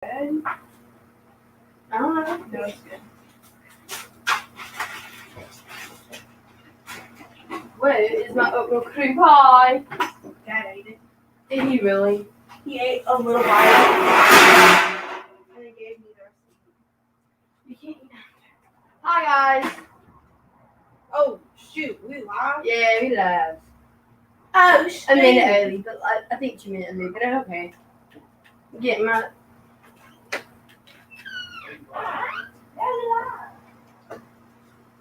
I don't know. No, it's good. Where is my oatmeal cream pie? Dad ate it. Did he really? He ate a little bite and he gave me the rest. You can't eat. Hi guys. Oh shoot, we live? Yeah, we live. Oh shoot. A minute early, but I think 2 minutes early, but it's okay. Get my.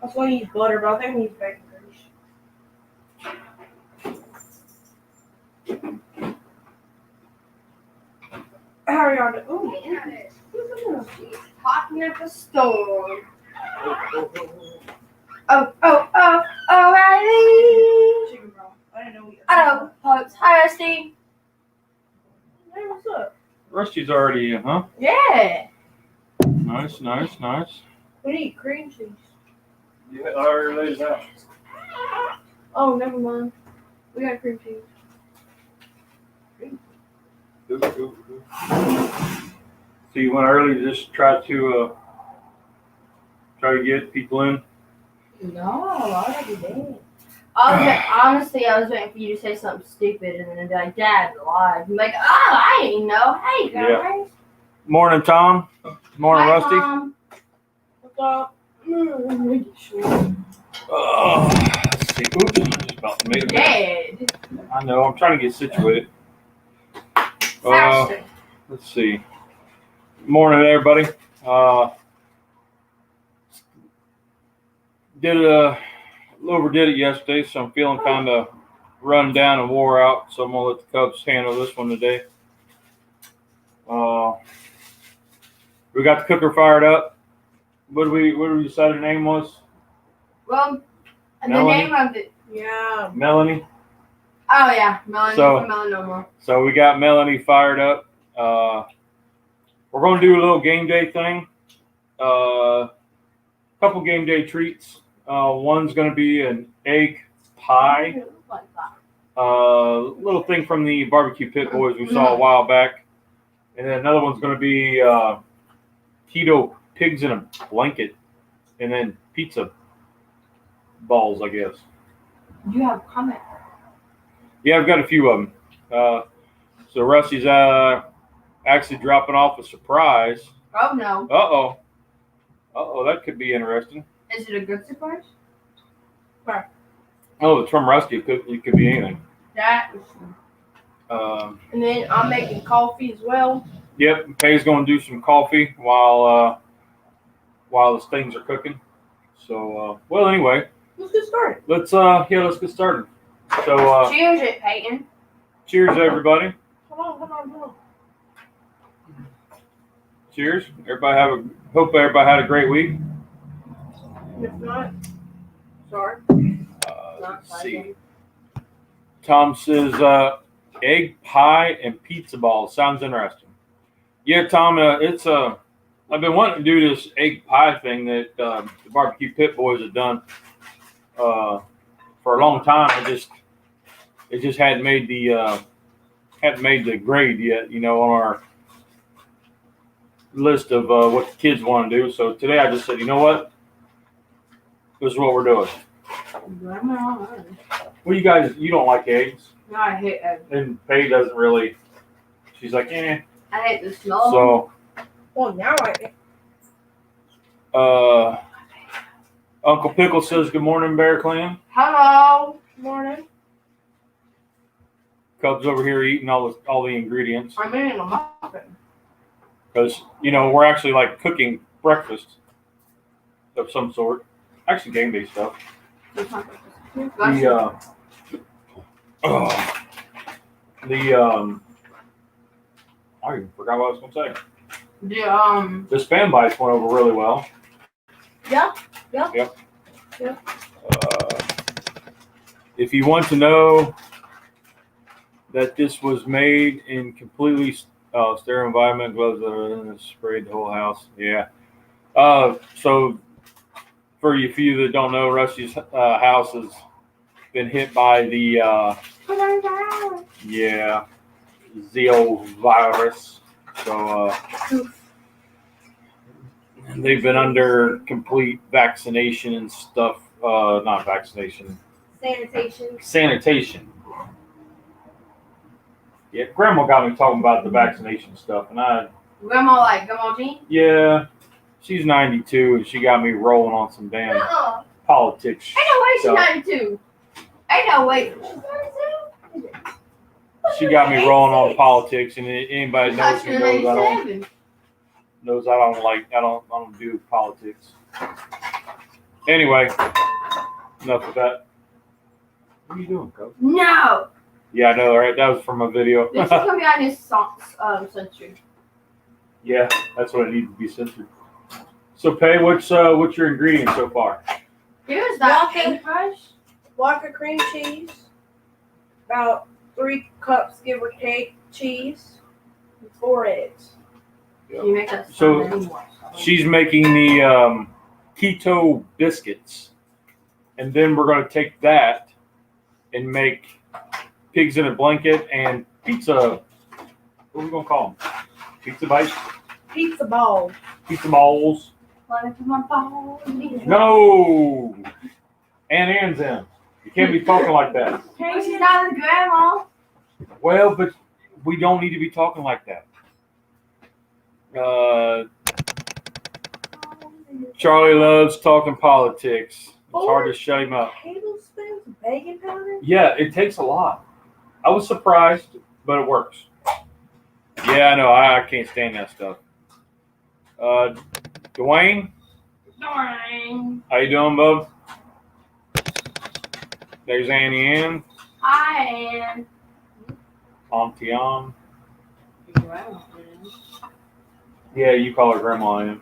I was going to use butter, but I think we use bacon grease. How are y'all doing? Ooh. Talking at the store. Oh, Riley. Chicken broth. I didn't know we Hello, folks. Hi, Rusty. Hey, what's up? Rusty's already in, huh? Yeah. Nice. We need cream cheese. Yeah, I already laid it out. Oh, never mind. We got cream cheese. So you went early to just try to get people in? No, I already did. Honestly, I was waiting for you to say something stupid and then I'd be like, Dad, live. I'm like, I didn't know. Hey, guys. Yeah. Morning, Tom. Morning, Hi, Rusty. Mom. What's up? Let's see. Oops, just about to make it. Dad. I know. I'm trying to get situated. Faster. Let's see. Morning, everybody. Overdid it yesterday, so I'm feeling kind of run down and wore out. So I'm gonna let the Cubs handle this one today. We got the cooker fired up. What do we decide the name was? Well, Melanie? the name of it. Yeah. Melanie. Oh, yeah. Melanie So- from Melanoma. So we got Melanie fired up. We're going to do a little game day thing. Couple game day treats. One's going to be an egg pie. Little thing from the Barbecue Pit Boys we saw a while back. And then another one's going to be keto pigs in a blanket. And then pizza balls, I guess. You have a comment. Yeah, I've got a few of them. So Rusty's actually dropping off a surprise. Oh, no. Uh-oh, that could be interesting. Is it a good surprise? Oh, it's from Rusty. It could be anything. That is true. And then I'm making coffee as well. Yep, Pay's going to do some coffee while the things are cooking. So, well, anyway. Let's get started. Let's get started. So, Cheers it, Peyton. cheers, everybody. Hold on. Cheers. Hope everybody had a great week. If not, sorry. Let's see. Tom says egg pie and pizza balls. Sounds interesting. Yeah, Tom. I've been wanting to do this egg pie thing that the Barbecue Pit Boys have done for a long time. It just hadn't made the grade yet. On our list of what the kids want to do. So today I just said, you know what? This is what we're doing. Well, you don't like eggs. No, I hate eggs. And Paige doesn't really. She's like, eh. I hate the smell. So, Well, now Uncle Pickle says, good morning, Bear Clan. Hello. morning. Cubs over here eating all the ingredients. I'm eating a muffin. Because, we're actually like cooking breakfast of some sort. Actually, game day stuff. I even forgot what I was going to say. The Spam Bites went over really well. Yeah. Yep. If you want to know that this was made in completely sterile environment, gloves that sprayed the whole house. Yeah. So for you few that don't know, Rusty's house has been hit by the the old virus. So they've been under complete vaccination and stuff. Not vaccination. Sanitation. Yeah, Grandma got me talking about the vaccination stuff, and Grandma Jean? Yeah, she's 92, and she got me rolling on some damn politics. Ain't no way she's 92. Ain't no way. She got me rolling on politics, and anybody knows me knows I don't do politics. Anyway, enough of that. What are you doing, Coach? No. Yeah, I know, right? That was from a video. This is gonna be on his censored. Yeah, that's what it needs to be censored. So, Pay, what's your ingredients so far? Here's that paintbrush. Block of cream cheese. About 3 cups, give or take, cheese. 4 eggs. Yep. You make that So, anymore. She's making the Keto biscuits, and then we're going to take that and make pigs in a blanket and pizza. What are we going to call them? Pizza bites? Pizza balls. Pizza balls. No! Ann's in. You can't be talking like that. Well, she's not a grandma. Well, but we don't need to be talking like that. Charlie loves talking politics. It's hard to shut him up. Tablespoons of baking powder? Yeah, it takes a lot. I was surprised, but it works. Yeah, I know. I can't stand that stuff. Dwayne? How you doing, bub? There's Annie Ann. Hi, Ann. Auntie Ann. Yeah, you call her Grandma Ann.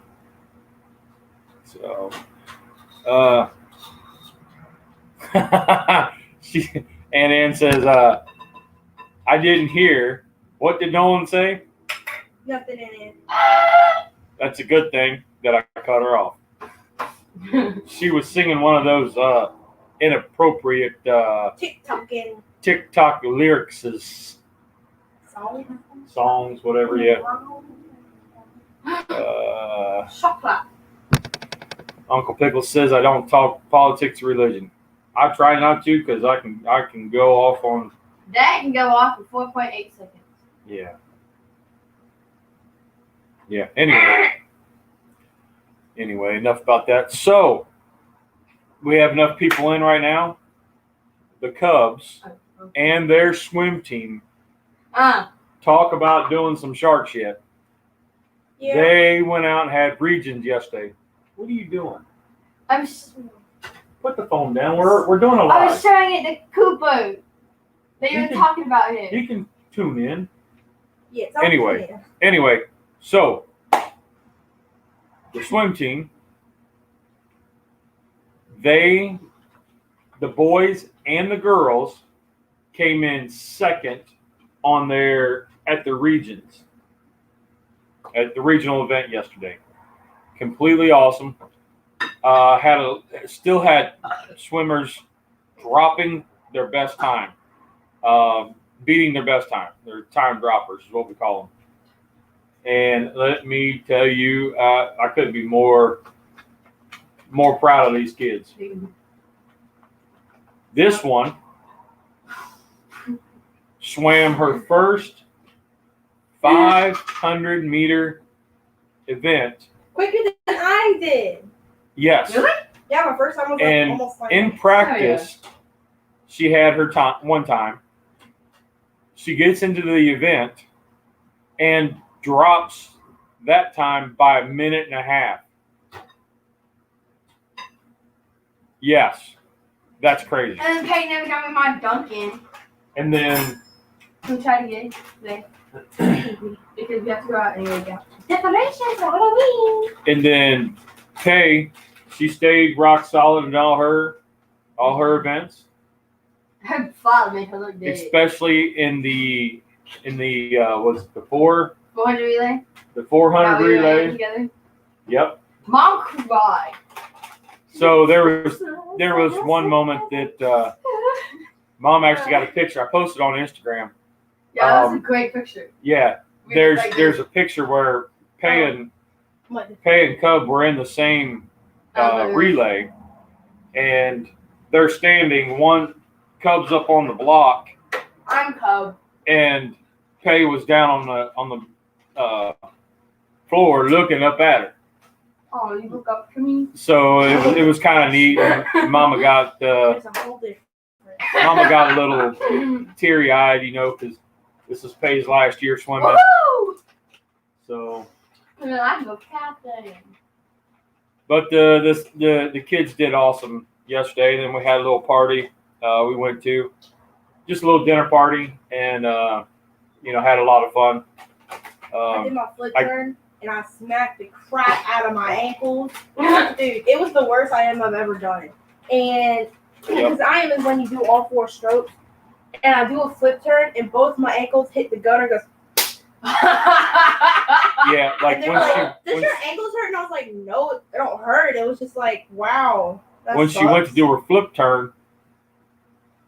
So, Ann says, I didn't hear. What did Nolan say? Nothing in it. That's a good thing that I cut her off. She was singing one of those inappropriate TikTok lyrics, songs, whatever. Yeah. Chocolate. Uncle Pickle says I don't talk politics or religion. I try not to because I can go off on. That can go off in 4.8 seconds. Yeah. Yeah. Anyway, enough about that. So we have enough people in right now. The Cubs and their swim team talk about doing some shark shit. Yeah. They went out and had regions yesterday. What are you doing? Put the phone down. We're doing a live. I was showing it to Cooper. They were talking about him. You can tune in. Yes. Anyway, so the swim team, the boys and the girls came in second at the regions. At the regional event yesterday. Completely awesome. Still had swimmers dropping their best time. Beating their best time. Their time droppers is what we call them. And let me tell you, I couldn't be more proud of these kids. This one swam her first 500-meter event. Quicker than I did. Yes. Really? Yeah, my first time was almost like in practice, she had her time one time. She gets into the event and drops that time by 1.5 minutes. Yes. That's crazy. And then Peyton never got me my Dunkin'. And then We tried to get it today. Because we have to go out anyway. Decorations are Halloween. And then Kay, she stayed rock solid in all her events. Her father made her look dead. Especially in the was it the 400 relay? The 400 relay. Together. Yep. Mom cried. So there was one moment that Mom actually got a picture. I posted on Instagram. Yeah, that was a great picture. Yeah, there's a picture where Pay and Cub were in the same relay, and they're standing. One Cub's up on the block. I'm Cub. And Pay was down on the floor looking up at her. Oh, you look up to me. So it was kind of neat. And Mama got a little teary eyed, because this is Pay's last year swimming. Woo! So. And then I go captain. But the kids did awesome yesterday. Then we had a little party. We went to just a little dinner party, and had a lot of fun. I did my flip turn, and I smacked the crap out of my ankles. Dude, it was the worst I am I've ever done. And because I am is when you do all 4 strokes, and I do a flip turn, and both my ankles hit the gutter. Goes. Yeah, like does your ankles hurt? And I was like, no, it don't hurt. It was just like, wow. When she went to do her flip turn,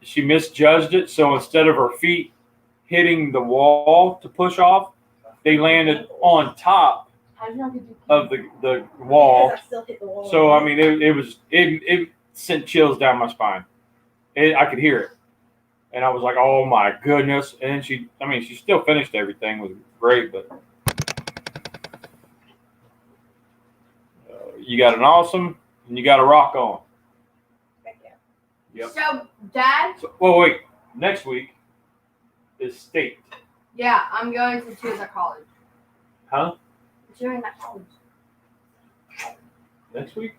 she misjudged it. So instead of her feet hitting the wall to push off, they landed on top of the wall. I still hit the wall. So I mean, it sent chills down my spine. I could hear it, and I was like, oh my goodness. And she still finished everything. It was great, but you got an awesome and you got a rock on. Yep. So, Dad? Wait. Next week is state. Yeah, I'm going to choose a college. Huh? Doing that college. Next week?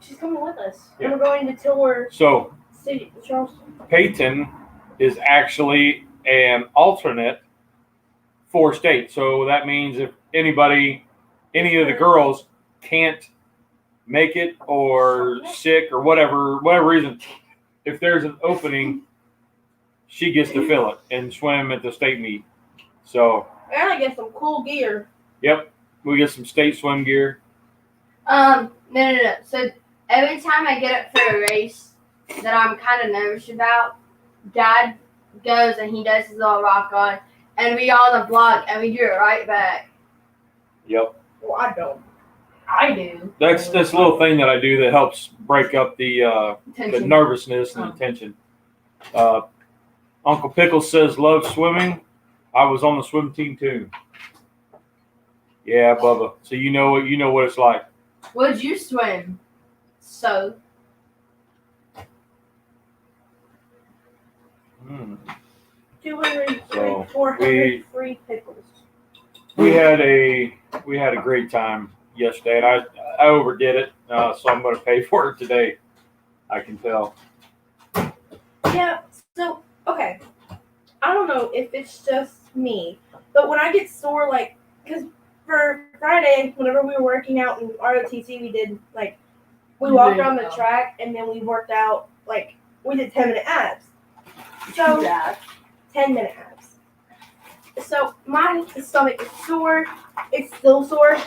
She's coming with us. Yeah. We're going to tour So, City, Charleston. Peyton is actually an alternate for state. So that means if any of the girls can't make it or sick or whatever reason, if there's an opening, she gets to fill it and swim at the state meet. So. And I get some cool gear. Yep. We get some state swim gear. No. So every time I get up for a race that I'm kind of nervous about, Dad goes and he does his little rock on, and we on the block and we do it right back. Yep. Well, I don't. I do. That's this little thing that I do that helps break up the nervousness and the tension. Uncle Pickle says love swimming. I was on the swim team too. Yeah, Bubba. So you know what it's like. Would you swim? So. 200, So 400 free pickles. We had a great time yesterday, and I overdid it, so I'm going to pay for it today. I can tell. Yeah. So okay, I don't know if it's just me, but when I get sore, because for Friday, whenever we were working out in ROTC, we did we walked around the track and then we worked out we did 10-minute abs. So 10-minute abs. So my stomach is sore. It's still sore.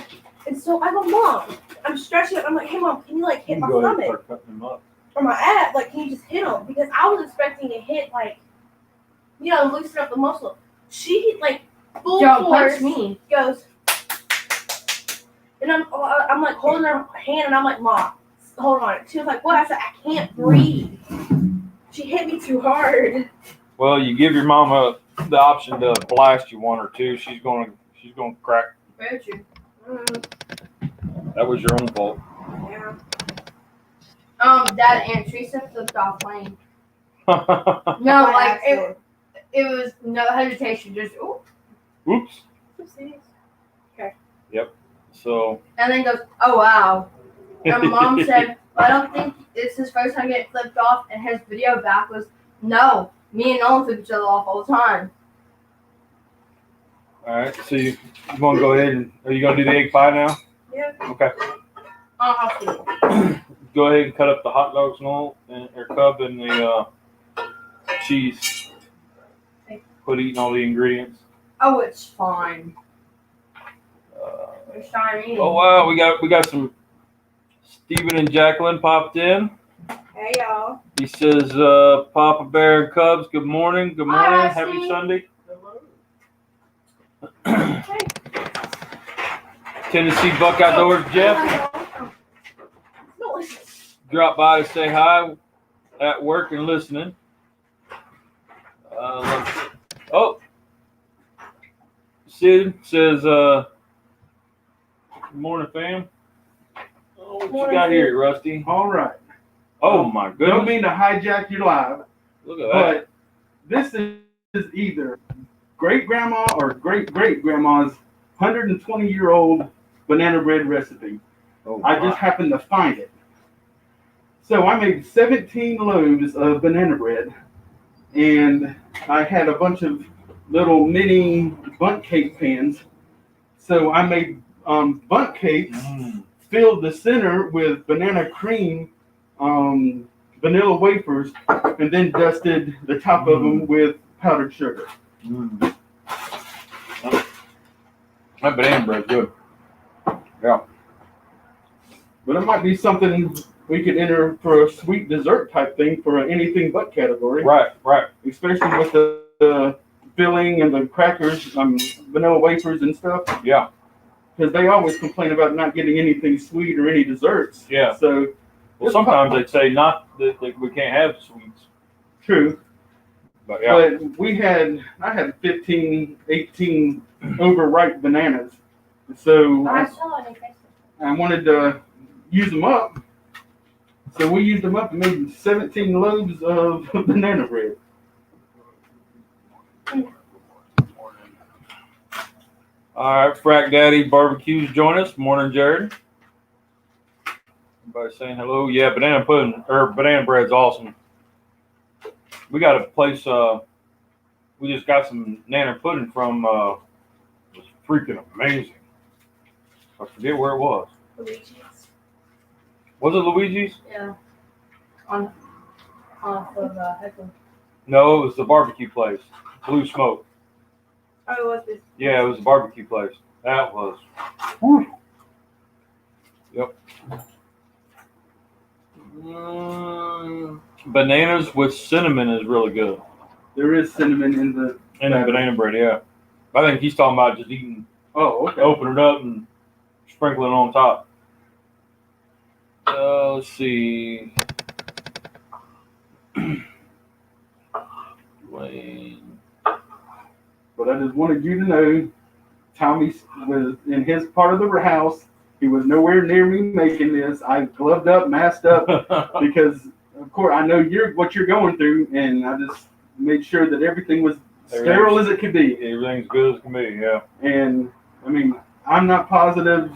And so I go, Mom, I'm stretching it. I'm like, hey, Mom, can you hit my stomach? Start cutting them up. Or my abs? Can you just hit them? Because I was expecting to hit, loosen up the muscle. She, full force me. Goes. And I'm holding her hand, and I'm like, Mom, hold on. She was like, what? I said, I can't breathe. She hit me too hard. Well, you give your mama the option to blast you one or two. She's gonna crack. Very true. That was your own fault. Yeah. Dad and Teresa flipped off lane. No, it was no hesitation, just ooh. Oops. Okay. Yep. So. And then goes, oh wow. And Mom said, I don't think it's his first time getting flipped off, and his video back was, no, me and Nolan flip each other off all the time. All right, so you want to go ahead and are you going to do the egg pie now? Yeah. Okay. I'll have to. Go ahead and cut up the hot dogs and all, and Cub and the cheese. Quit eating all the ingredients. Oh, it's fine. Oh wow, we got some. Stephen and Jacqueline popped in. Hey y'all. He says, Papa Bear and Cubs, good morning. Good morning. Hi, Happy Steve. Sunday. Tennessee Buck Outdoors, Jeff. No, Drop by to say hi at work and listening. Oh, Sid says, good morning, fam. Oh, what you got here, Rusty? All right. Oh, my Don't goodness. mean to hijack your live, Look at that. but this is either great grandma or great grandma's 120-year-old banana bread recipe. Oh, I just happened to find it. So I made 17 loaves of banana bread, and I had a bunch of little mini bundt cake pans. So I made bundt cakes, filled the center with banana cream, vanilla wafers, and then dusted the top of them with powdered sugar. That banana bread's good. Yeah. But it might be something we could enter for a sweet dessert type thing for an anything but category. Right. Especially with the filling and the crackers, vanilla wafers and stuff. Yeah. Because they always complain about not getting anything sweet or any desserts. Yeah. So, Well, sometimes they'd say not that we can't have sweets. true. But yeah. But I had 15, 18 overripe bananas. So I saw it in Facebook. I wanted to use them up. So we used them up and made 17 loaves of banana bread. All right, Frack Daddy Barbecues join us. Morning, Jared. Everybody saying hello. Yeah, banana bread's awesome. We got a place. We just got some banana pudding from. It was freaking amazing. I forget where it was. Luigi's. Was it Luigi's? Yeah. Off of Heckle. No, it was the barbecue place. Blue Smoke. Oh, it was this. Yeah, it was a barbecue place. That was. Whew. Yep. Bananas with cinnamon is really good. There is cinnamon in the Banana bread, yeah. I think he's talking about just eating, Oh, okay. open it up and sprinkle it on top. Let's see. Wayne. But I just wanted you to know, Tommy was in his part of the house. He was nowhere near me making this. I gloved up, masked up, because of course I know what you're going through, and I just made sure that everything was sterile as it could be. Everything's good as can be, yeah. And I mean, I'm not positive.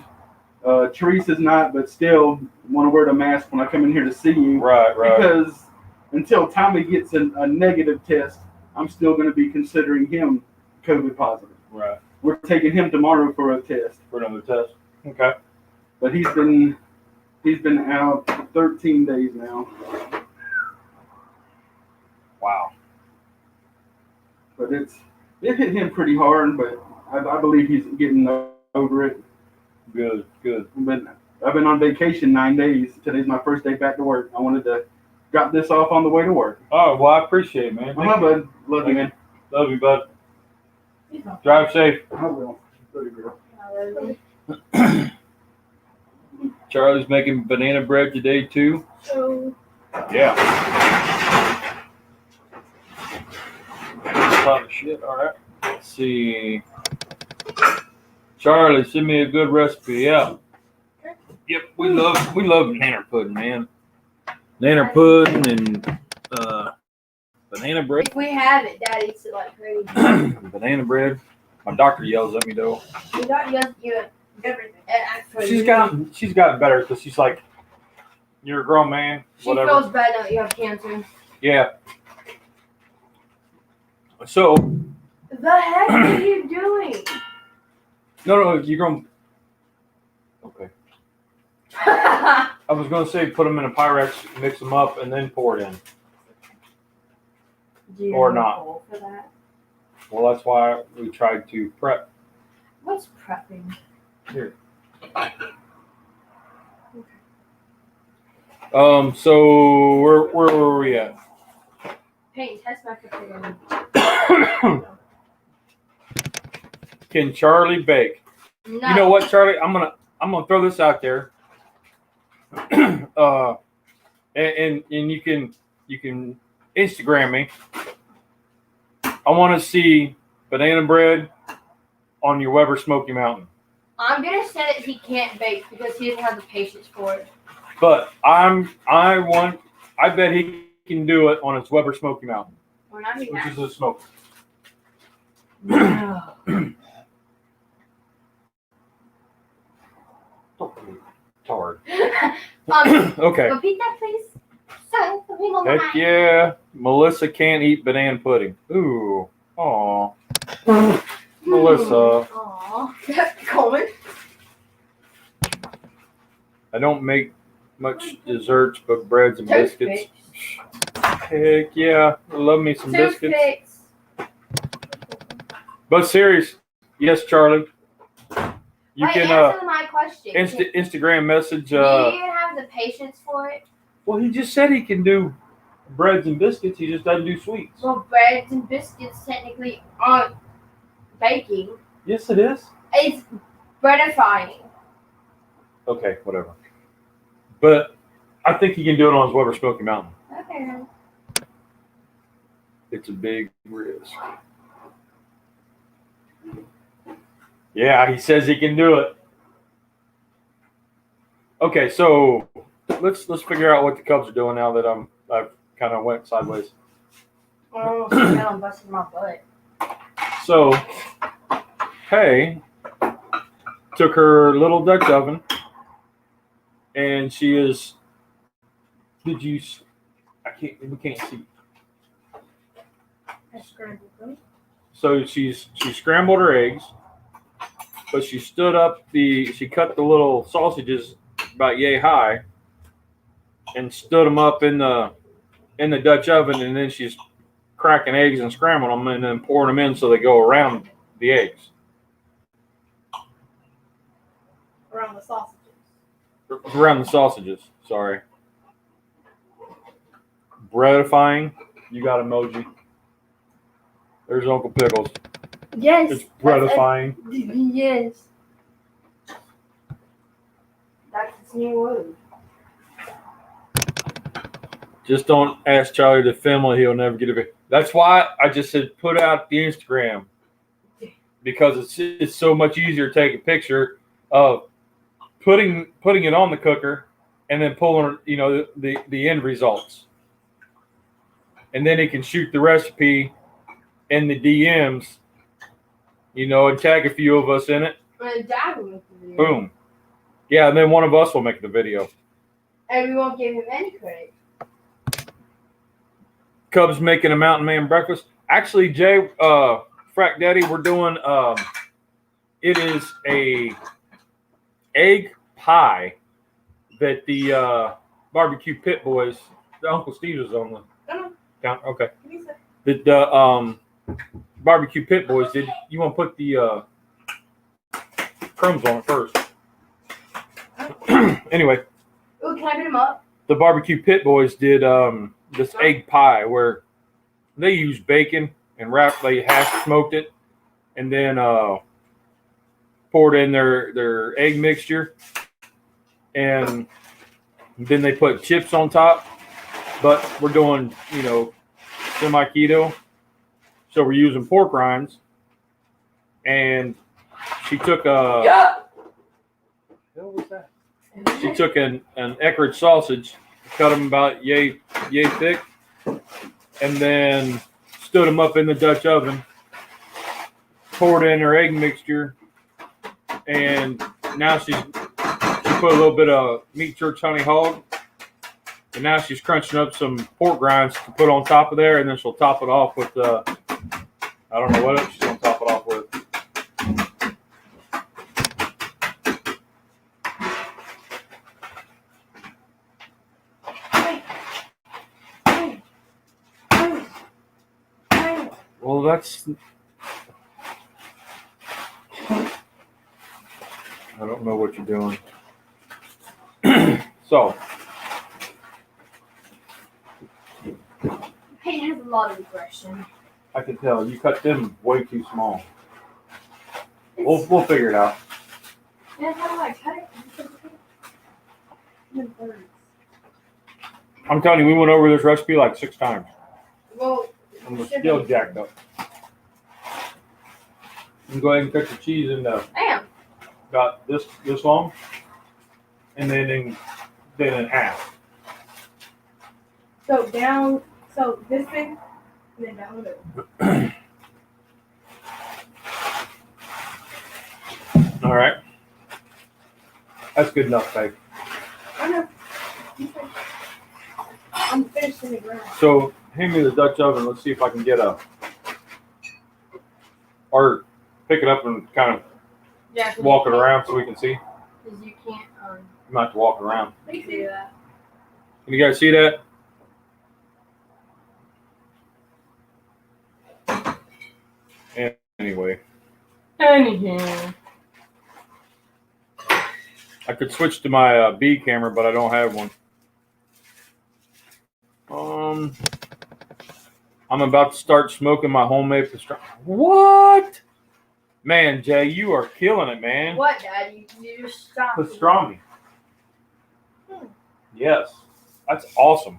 Teresa's not, but still want to wear the mask when I come in here to see you. Right. Because until Tommy gets a negative test, I'm still going to be considering him COVID positive. Right. We're taking him tomorrow for a test. For another test. Okay. But he's been out 13 days now. Wow. But it hit him pretty hard, but I believe he's getting over it. Good. But I've been on vacation 9 days. Today's my first day back to work. I wanted to drop this off on the way to work. Oh, well, I appreciate it, man. Bud. Love you, man. Love you, bud. Drive safe. I will. Love you, girl. Charlie's making banana bread today, too. So, Yeah. A lot of shit. All right. Let's see. Charlie, send me a good recipe. Yeah. Yep. We love banana pudding, man. Banana pudding and banana bread. If we have it, Dad eats it like crazy. Banana bread. My doctor yells at me though. You got you everything. And actually, She's gotten better because she's like, you're a grown man. she Whatever. feels bad now that you have cancer. Yeah. So. The heck are you doing? No, you're going. Okay. I was going to say put them in a Pyrex, mix them up, and then pour it in. Do you Or have a not. bowl for that? Well, that's why we tried to prep. What's prepping? Here. So where were we at? Paint, test my pepperoni. can Charlie bake? No. You know what, Charlie? I'm gonna throw this out there. And you can Instagram me. I want to see banana bread on your Weber Smoky Mountain. I'm gonna say that he can't bake because he doesn't have the patience for it. But I bet he can do it on his Weber Smoky Mountain, Or not which even is a smoke. No. Tard. Okay. Okay. Repeat that, please. Sorry, Heck yeah. Melissa can't eat banana pudding. Ooh. Aw. Melissa. Aw. Coleman. I don't make much desserts, but breads and biscuits. Heck yeah. I love me some biscuits. Toothpicks. But serious. Yes, Charlie. You Wait, can answer my question. Instagram message. Do you even have the patience for it? Well, he just said he can do breads and biscuits. He just doesn't do sweets. Well, breads and biscuits technically aren't baking. Yes, it is. It's breadifying. Okay, whatever. But I think he can do it on his Weber Smoky Mountain. Okay. Then. It's a big risk. Yeah, he says he can do it. Okay, so let's figure out what the Cubs are doing now that I've kind of went sideways. Oh, now I'm busting my butt. So, Hey took her little Dutch oven, and she is. Did you? We can't see. I scrambled them. So she scrambled her eggs, but she she cut the little sausages about yay high, and stood them up in the Dutch oven, and then she's cracking eggs and scrambling them, and then pouring them in so they go around the eggs. Around the sausages. Around the sausages. Sorry. Breadifying. You got emoji. There's Uncle Pickles. Yes. It's breadifying. Yes. That's his new word. Just don't ask Charlie to film it. He'll never get it. That's why I just said put out the Instagram, because it's so much easier to take a picture of putting it on the cooker and then pulling the end results, and then he can shoot the recipe in the DMs, and tag a few of us in it. And Dad will make the video. Boom. Yeah, and then one of us will make the video. And we won't give him any credit. Cubs making a mountain man breakfast. Actually, Jay, Frack Daddy, we're doing. It is a egg pie that the barbecue pit boys, the Uncle Steve is on the count. Okay. The barbecue pit boys did. You want to put the crumbs on it first? Anyway. Ooh, can I put him up? The barbecue pit boys did this egg pie where they used bacon and they hash smoked it, and then poured in their egg mixture, and then they put chips on top. But we're doing semi-keto, so we're using pork rinds, and she took what was that? She took an Eckrich sausage, cut them about yay thick, and then stood them up in the Dutch oven, poured in her egg mixture, and now she put a little bit of meat church honey hog, and now she's crunching up some pork rinds to put on top of there, and then she'll top it off with I don't know what else she's gonna top it off with. Well, that's. I don't know what you're doing. So. Peyton has a lot of aggression. I can tell. You cut them way too small. We'll figure it out. Yeah, how do I cut it? I'm telling you, we went over this recipe like 6 times. Well, And we're still jacked up. You can go ahead and cut your cheese into about this long, and then in half. So down, so this thing, and then down the middle. All right, that's good enough, babe. I know. I'm finishing the ground. So hand me the Dutch oven. Let's see if I can get or pick it up and kind of walk it around so we can see. Because you can't. You might have to walk it around. Do that. Can you guys see that? Anyway, Anything. I could switch to my B camera, but I don't have one. I'm about to start smoking my homemade pastrami. What? Man, Jay, you are killing it, man. What, Dad? You just stopped. Pastrami. Yes, that's awesome.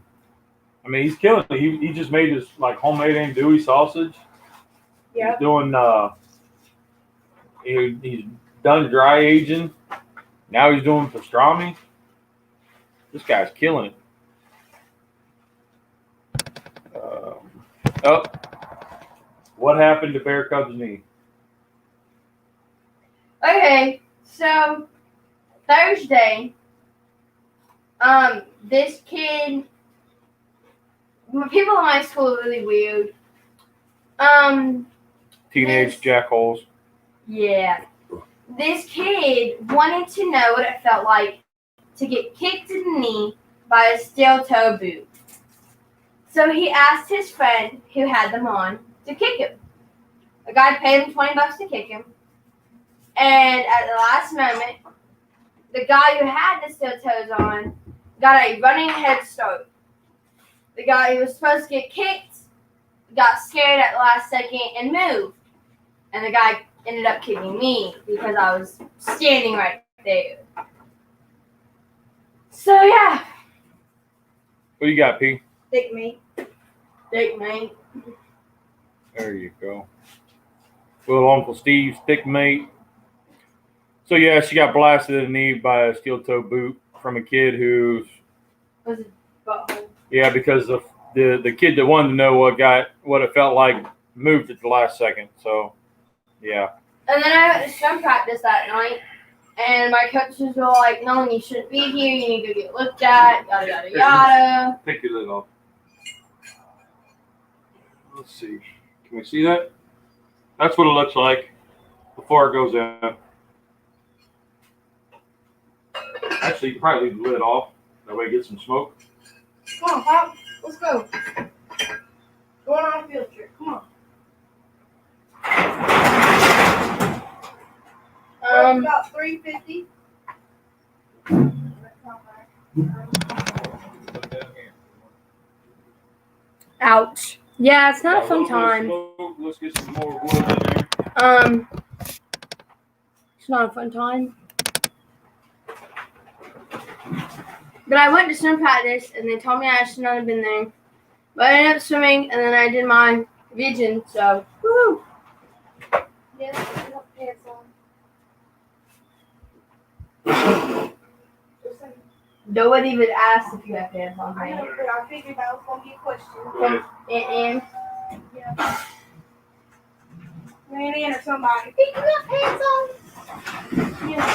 I mean, he's killing it. He just made his like homemade andouille sausage. Yeah. He's doing. He's done dry aging. Now he's doing pastrami. This guy's killing it. What happened to Bear Cub's knee? Okay, so Thursday, this kid, people in my school are really weird. Teenage jackholes. Yeah. This kid wanted to know what it felt like to get kicked in the knee by a steel toe boot. So he asked his friend who had them on to kick him. The guy paid him $20 to kick him. And at the last moment, the guy who had the steel toes on got a running head start. The guy who was supposed to get kicked got scared at the last second and moved. And the guy ended up kicking me because I was standing right there. So yeah. What do you got, P? Thick meat. Steak, mate. There you go. Little Uncle Steve's thick meat. So yeah, she got blasted in the knee by a steel toe boot from a kid who's Was it butthole? yeah, because the kid that wanted to know what it felt like moved at the last second. So yeah. And then I went to swim practice that night, and my coaches were like, "No, you shouldn't be here. You need to go get looked at. Yada yada yada." Take your lid off. Let's see. Can we see that? That's what it looks like before it goes in. Actually, you probably leave the lid off. That way you get some smoke. Come on, Pop. Let's go. Going on a field trip. Come on. About 350. Ouch. Yeah, it's not a fun time. Let's get some more wood in there. It's not a fun time. But I went to swim practice, and they told me I should not have been there. But I ended up swimming, and then I did my vision, so woohoo! Yes, I have pants on. Nobody even asked if you have pants on, I right? know, but I figured that was going to be a question. Right. And Yeah. Melanie or somebody. Think you got pants on? Yeah.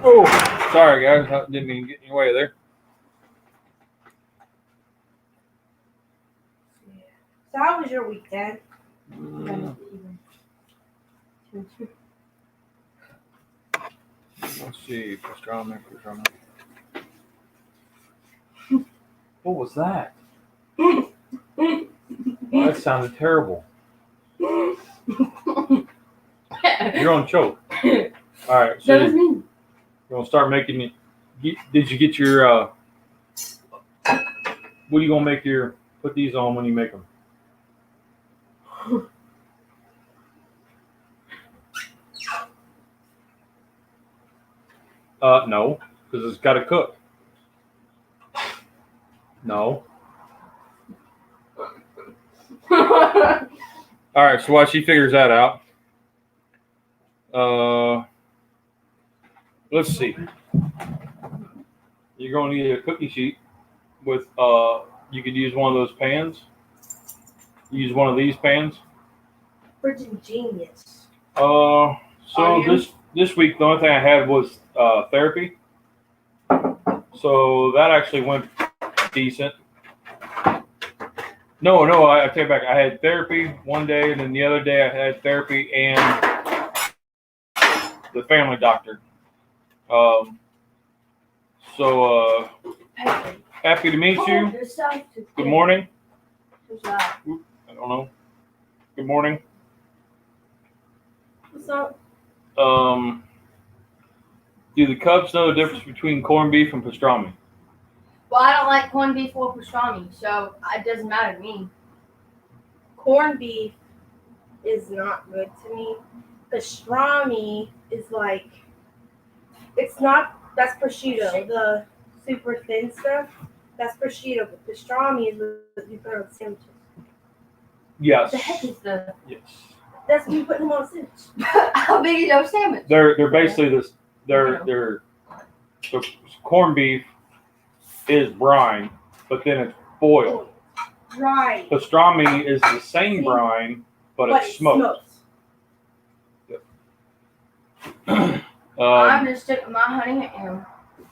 Oh, sorry guys, I didn't mean to get in your way there. So how was your week, Dad? Let's see, pastrami. What was that? That sounded terrible. You're on choke. All right, so that was me. you're gonna start making it. Did you get your? What are you gonna make your? Put these on when you make them. No, because it's got to cook. No. All right, so while she figures that out, let's see. You're going to need a cookie sheet with, you could use one of those pans. Use one of these pans. Freaking genius. So Onion? this week, the only thing I had was therapy. So that actually went decent. No, I take it back. I had therapy one day, and then the other day I had therapy and the family doctor. Happy to meet you. Good morning. I don't know. Good morning. What's up? Do the Cubs know the difference between corned beef and pastrami? Well, I don't like corned beef or pastrami, so it doesn't matter to me. Corned beef is not good to me. Pastrami is like, it's not, that's prosciutto, the super thin stuff. That's prosciutto, but pastrami is what you put on sandwiches. Yes. The heck is the? Yes. That's what you put them on a sandwich. How big is your sandwich? They're basically this. They're so corned beef is brine, but then it's boiled. Right. Pastrami is the same brine, but it's smoked. I'm just sticking my honey at him.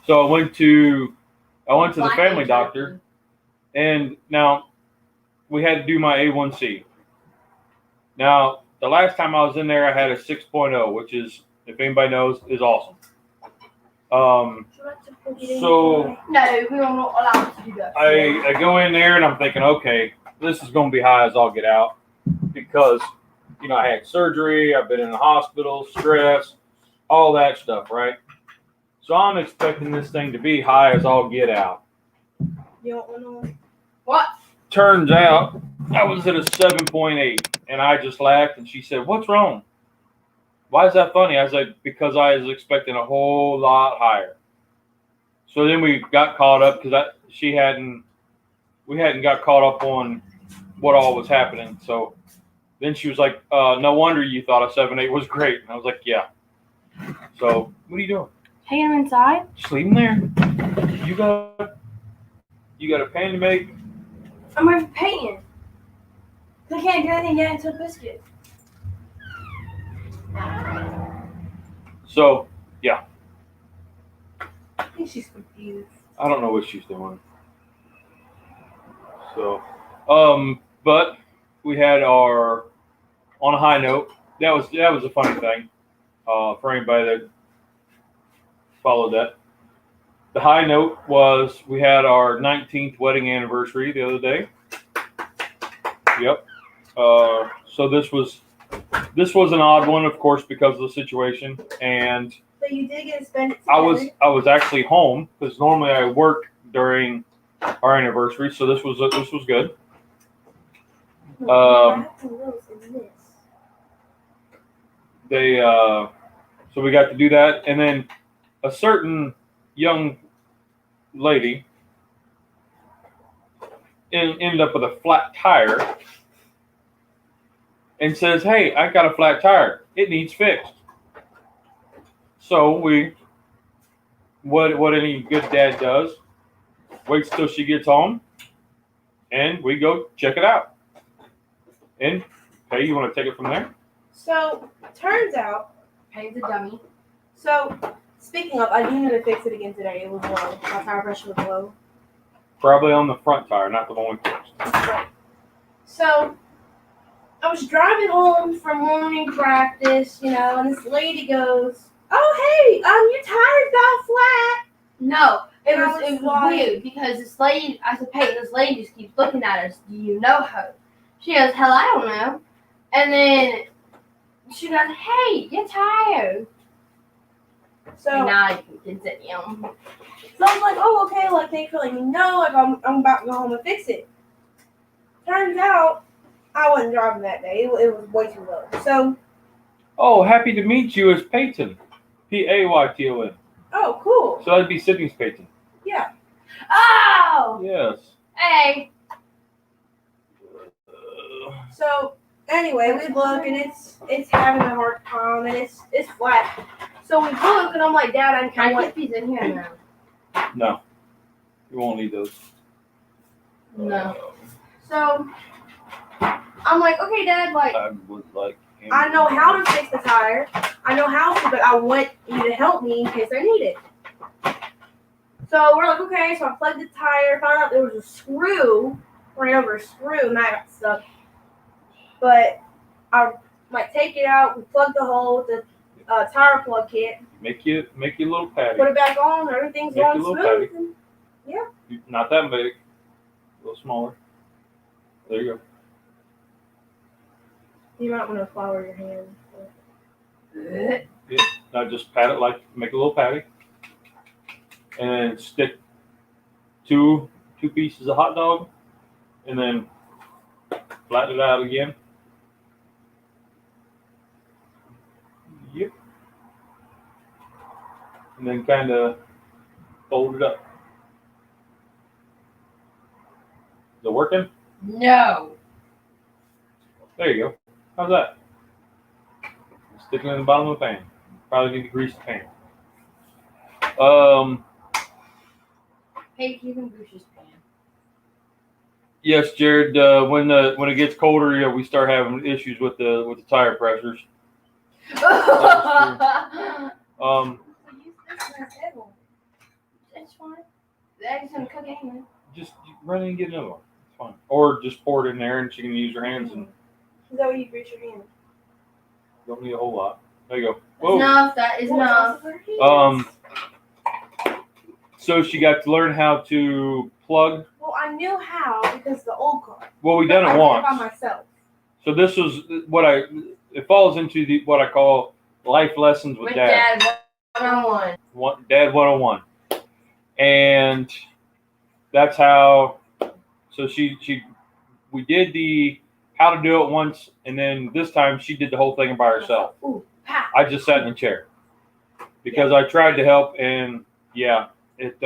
So I went to the family doctor, and now we had to do my A1C. Now, the last time I was in there, I had a 6.0, which is, if anybody knows, is awesome. So No, we are not allowed to do that. I go in there and I'm thinking, okay, this is going to be high as I'll get out because, I had surgery, I've been in the hospital, stress, all that stuff, right? So I'm expecting this thing to be high as I'll get out. You don't want to know? What? Turns out I was at a 7.8 and I just laughed and she said, "What's wrong? Why is that funny?" I was like, "Because I was expecting a whole lot higher." So then we got caught up because we hadn't got caught up on what all was happening. So then she was like, "No wonder you thought a 7.8 was great." And I was like, "Yeah." So what are you doing? Taking him inside? Just leave him there. You got a pan to make? I'm ready for painting. I can't do anything yet until biscuit. So yeah. I think she's confused. I don't know what she's doing. So, but we had on a high note. That was a funny thing. For anybody that followed that. The high note was we had our 19th wedding anniversary the other day. Yep. So this was an odd one, of course, because of the situation, and But you did get to spend it together. I was actually home because normally I work during our anniversary, so this was good. So we got to do that, and then a certain young lady ended up with a flat tire and says, "Hey, I got a flat tire. It needs fixed." So what any good dad does, waits till she gets home, and we go check it out. And hey, you want to take it from there? So turns out, Pay's a dummy. so speaking of, I do need to fix it again today. It was low. My tire pressure was low. Probably on the front tire, not the one we fixed. Right. So I was driving home from morning practice, and this lady goes, "Oh, hey, your tires got flat." No, it And I was was like- weird because this lady, I said, "Peyton, this lady just keeps looking at us. Do you know her?" She goes, "Hell, I don't know." And then she goes, "Hey, your tire." So And now you can continue. So I was like, "Oh, okay, like thanks for letting me know. Like I'm about to go home and fix it." Turns out I wasn't driving that day. It was way too low. So, Oh, happy to meet you as Peyton. Payton. Oh, cool. So that'd be Sydney's painting. Yeah. Oh! Yes. Hey! So anyway, we look and it's having a hard time and it's flat. So we look and I'm like, Dad, I'm Can I like, keep these in here now? No. You won't need those. No. So I'm like, okay, Dad, like I would like. I know how to fix the tire. I know how to, but I want you to help me in case I need it. So we're like, okay, so I plugged the tire, found out there was a screw, ran over a screw, and that got stuck. But I might take it out, we plug the hole with the tire plug kit, Make you a little patty. put it back on, everything's Make going a little smooth. patty. And Not that big. A little smaller. There you go. you might want to flour your hand. Now just pat it like, make a little patty. And then stick two pieces of hot dog. And then flatten it out again. Yep. And then kind of fold it up. Is it working? no. There you go. How's that? Stick it in the bottom of the pan. Probably need to grease the pan. Hey, you can boost this pan. Yes, Jared. When it gets colder, yeah, we start having issues with the tire pressures. It's fine. The egg's gonna cook anyway. Just run in and get another one. It's fine. Or just pour it in there, and she can use her hands, and Is that what you grease your hand? don't need a whole lot. There you go. That's Whoa. enough. That is enough. So she got to learn how to plug. Well, I knew how because the old car. Well, we done I it did once. by myself. So this was it falls into what I call life lessons with Dad. Dad 101. Dad 101. And that's how, so we did the how to do it once, and then this time she did the whole thing by herself. Ooh, pow. I just sat in the chair because I tried to help, and yeah, it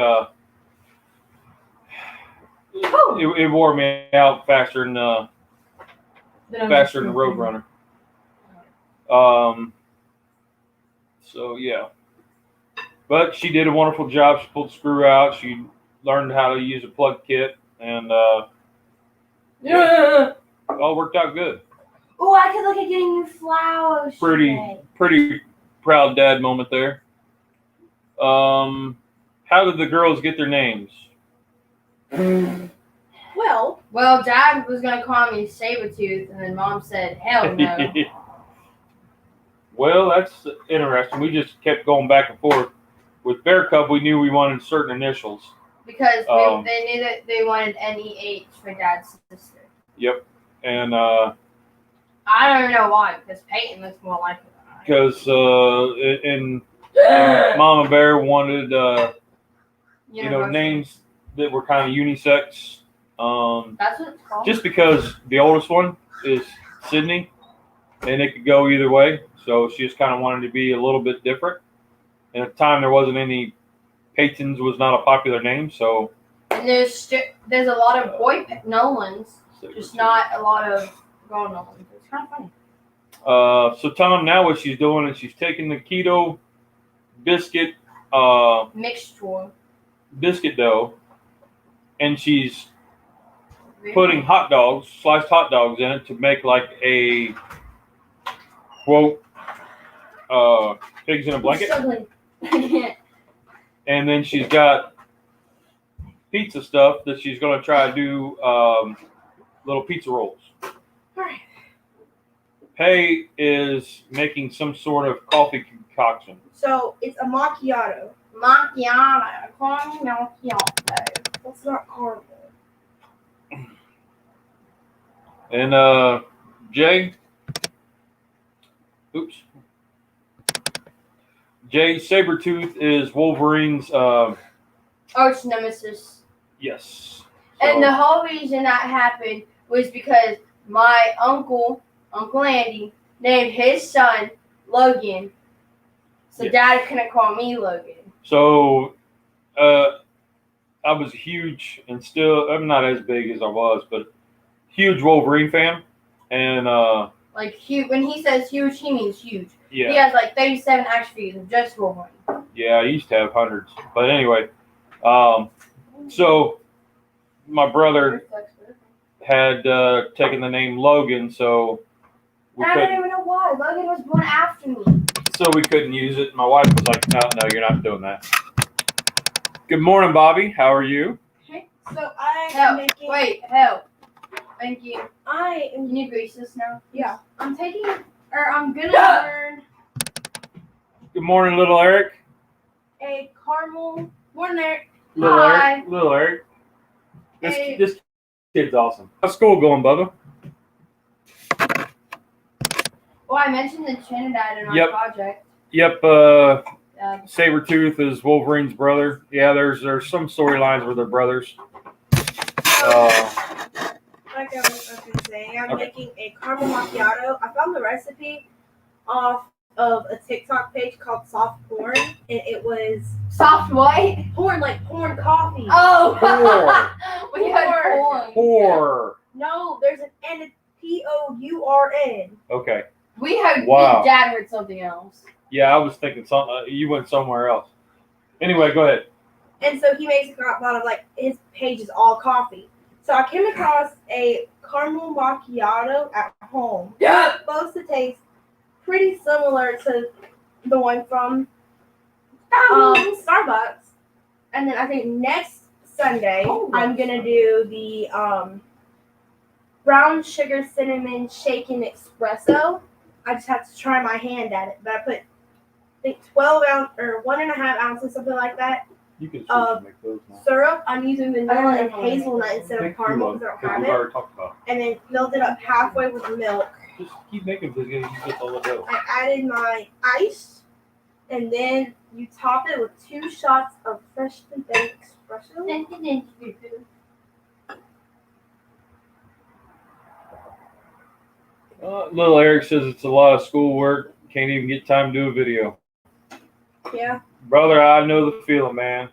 wore me out faster than the Roadrunner. So yeah, but she did a wonderful job. She pulled the screw out. She learned how to use a plug kit, and Yeah. it all worked out good. Oh, I could look at getting you flowers. today. Pretty proud dad moment there. How did the girls get their names? Well, Dad was gonna call me Sabretooth, and then Mom said, "Hell no." Well, that's interesting. We just kept going back and forth. With Bear Cub, we knew we wanted certain initials. Because they knew that they wanted NEH for Dad's sister. Yep. And I don't even know why, because Peyton looks more like it. because and Mama Bear wanted names that were kind of unisex. That's what it's called. Just because the oldest one is Sydney, and it could go either way. So she just kind of wanted to be a little bit different. And at the time, there wasn't any. Peyton's was not a popular name, so. And there's a lot of boy Nolans, just not a lot of girl Nolans. It's kind of funny. So Tom, now what she's doing is she's taking the keto biscuit Mixture. biscuit dough, and she's putting sliced hot dogs in it to make like a quote pigs in a blanket. I can't. And then she's got pizza stuff that she's going to try to do little pizza rolls. Alright. Pei is making some sort of coffee concoction. So it's a macchiato. Macchiato. Call me Macchiato. That's not caramel. And Jay Sabretooth is Wolverine's Arch nemesis. yes. And the whole reason that happened was because my Uncle Andy, named his son Logan. So Yes. Dad couldn't call me Logan. So I was huge, and still I'm not as big as I was, but huge Wolverine fan. And Like huge. When he says huge, he means huge. yeah, He has like 37 action figures of just Wolverine. yeah, I used to have hundreds. But anyway, so my brother had taken the name Logan, so we And I don't couldn't. even know why. Logan was born after me. So we couldn't use it. My wife was like, "No, you're not doing that." Good morning, Bobby. How are you? So I am Help. making. Wait, help. Thank you. I am. Can you grease this now? Yeah. I'm gonna learn Good morning, little Eric. A caramel. Morning there. Hi. Little Eric. Hey. This kid's awesome. How's school going, Bubba? Well, I mentioned the Trinidad in our Yep. project. Yep. Yeah. Sabretooth is Wolverine's brother. Yeah, there's some storylines where they're brothers. Like I was saying, I'm Okay. making a caramel macchiato. I found the recipe off of a TikTok page called Soft Porn, and it was Soft white. porn, like porn coffee. Oh. Pour. We had corn. Pour. No, there's an N, it's POURN. Okay. We had. Wow. Dad heard something else. Yeah, I was thinking something. You went somewhere else. Anyway, go ahead. And so he makes a lot of like his page is all coffee. So I came across a caramel macchiato at home. Yeah. Supposed to taste pretty similar to the one from Starbucks. And then I think next Sunday I'm gonna do the brown sugar cinnamon shaken espresso. I just have to try my hand at it, but I put I think 12 ounce or 1.5 ounces, something like that. You can make those now. Syrup. I'm using vanilla and Oh. hazelnut instead of caramel because I don't have We've it. already talked about And then filled it up halfway with milk. it. Just keep making because you get all the dough. I added my ice, and then you top it with 2 shots of freshly baked espresso. Little Eric says it's a lot of schoolwork. Can't even get time to do a video. Yeah. Brother, I know the feeling, man.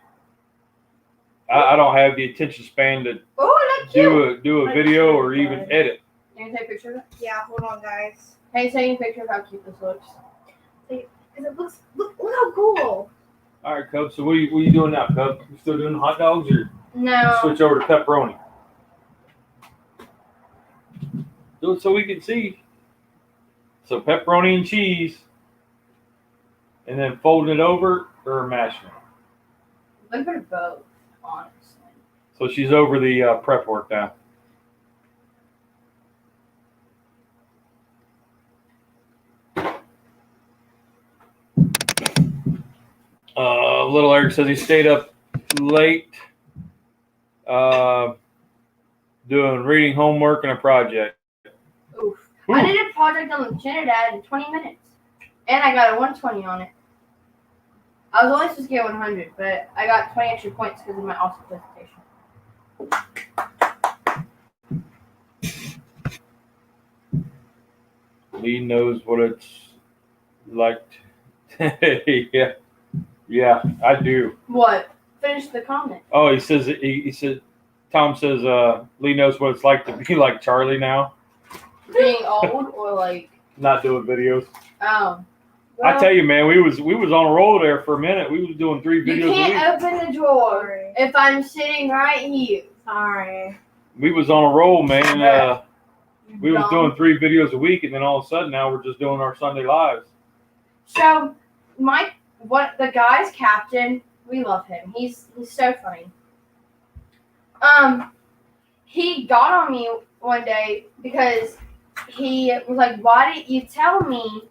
I don't have the attention span to Oh, look cute. do a video or even edit. Can you take a picture of it? Yeah. Hold on, guys. Can you take a picture of how cute this looks? Because it looks look how cool. All right, Cub. So what are you doing now, Cub? You still doing hot dogs or No. switch over to pepperoni? Do it so we can see. So pepperoni and cheese, and then folding it over or mashing it. Look at both, honestly. So she's over the prep work now. Little Eric says he stayed up late doing reading homework and a project. Oof. Ooh. I did a project on the Trinidad in 20 minutes. And I got a 120 on it. I was only supposed to get 100, but I got 20 extra points because of my awesome presentation. Lee knows what it's like. Yeah, I do. What? Finish the comment. Oh, he says he said. Tom says Lee knows what it's like to be like Charlie now, Being old or like, not doing videos. oh. I tell you, man, we was on a roll there for a minute. We was doing 3 videos You a week. can't open the drawer Sorry. if I'm sitting right here. Sorry. We was on a roll, man. Yeah. We was doing 3 videos a week, and then all of a sudden now we're just doing our Sunday lives. So, the guy's captain, we love him. He's so funny. He got on me one day because he was like, "Why didn't you tell me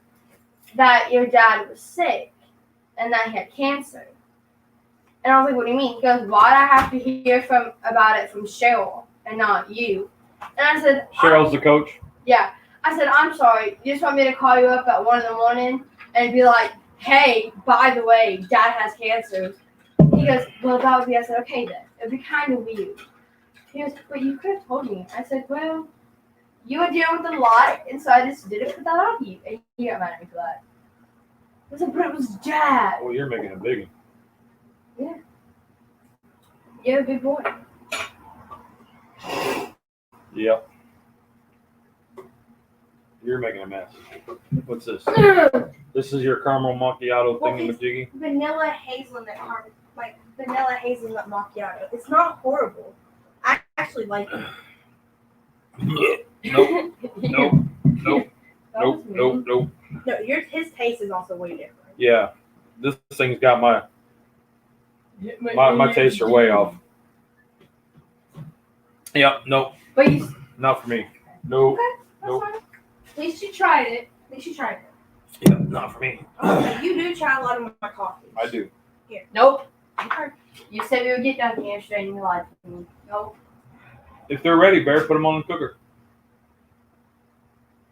that your dad was sick and that he had cancer?" And I was like, "What do you mean?" He goes, "Why'd I have to hear about it from Cheryl and not you?" And I said, Cheryl's the coach. Yeah. I said, "I'm sorry. You just want me to call you up at 1 a.m. and be like, hey, by the way, Dad has cancer." He goes, "Well, that would be," I said, "Okay then. It would be kind of weird." He goes, "But you could have told me." I said, "Well, you were dealing with a lot, and so I just didn't put that on you." And he got mad at me for that. I said, "But it was Dad." Well, you're making a big one. You're a big boy. Yep. You're making a mess. What's this? This is your caramel macchiato Well, thingamajiggy? Vanilla hazelnut vanilla hazelnut macchiato. It's not horrible. I actually like it. Nope. Nope. Nope. That was Nope. Nope. No, his taste is also way different. Yeah. This thing's got my tastes are way off. Yep. Nope. But you. Not for me. Nope. Okay, that's Nope. fine. At least you tried it. Yep. Not for me. Okay, you do try a lot of my coffee. I do. Nope. You said we would get done yesterday and you lied to me. Nope. If they're ready, Bear, put them on the cooker.